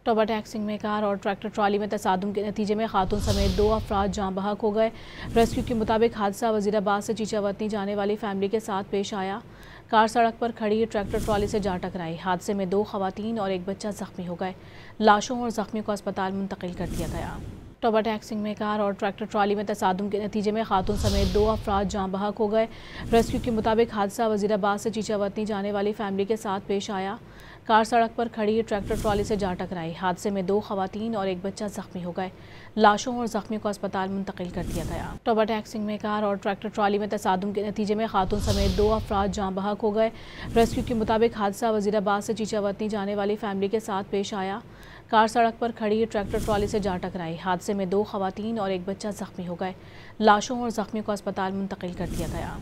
Toba taxing में car और tractor trolley में तसादुम के नतीजे में खातून समेत 2 अफराद जाँ बहक हो गए। रेस्क्यू के मुताबिक हादसा वजीराबाद से चीचावतनी जाने वाली फैमिली के साथ पेश आया। कार सड़क पर खड़ी ट्रैक्टर ट्रॉली से जा टकराई। हादसे में 2 खवातीन और एक बच्चा जख्मी हो गए। लाशों और जख्मियों को अस्पताल मुंतकिल कर दिया गया। टोबा टैक्सिंग में कार और ट्रैक्टर ट्रॉली में तसादुम के नतीजे में खातून समेत 2 अफराद जाँ बहक हो गए। रेस्क्यू के मुताबिक हादसा वजीराबाद से चीचावतनी जाने वाली फैमिली के साथ पेश आया। कार सड़क पर खड़ी ट्रैक्टर ट्रॉली से जा टकराई। हादसे में 2 खवातीन और एक बच्चा जख्मी हो गए। लाशों और जख्मियों को अस्पताल मुंतकिल कर दिया गया। टोबा टैक्सिंग में कार और ट्रैक्टर ट्रॉली में तसादुम के नतीजे में खातून समेत 2 अफराद जाँ बहक हो गए। रेस्क्यू के मुताबिक हादसा वजीराबाद से चीचावतनी जाने वाली फैमिली के साथ पेश आया। कार सड़क पर खड़ी ट्रैक्टर ट्रॉली से जा टकराई। हादसे में 2 खवातीन और एक बच्चा जख्मी हो गए। लाशों और जख्मियों को अस्पताल मुंतकिल कर दिया गया।